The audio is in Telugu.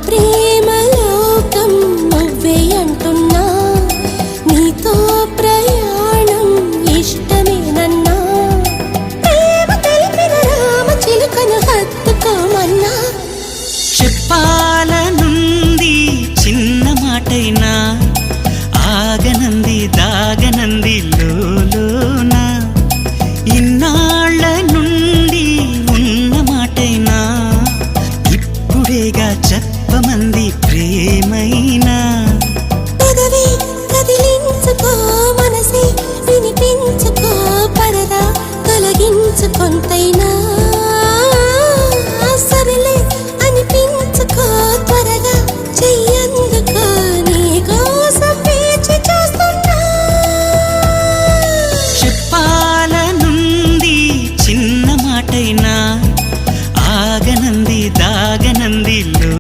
ప్రేమ లోకం నువ్వే అంటున్నా, నీతో ప్రయాణం ఇష్టమేనన్నా, ప్రేమ తెలిపిన రామ చిలుకను హత్తుకోమన్నా. చెప్పాలనుంది చిన్న మాటైనా, ఆగనంది దాగనంది లోలోన, ఇన్నాళ్ళ నుండి ఉన్న మాటైనా, ఇప్పుడేగా చెప్పమంది ప్రేమైనా. పెదవి కదిలించుకో, మనసే వినిపించుకో, పరదా తొలగించు కొంతైనా.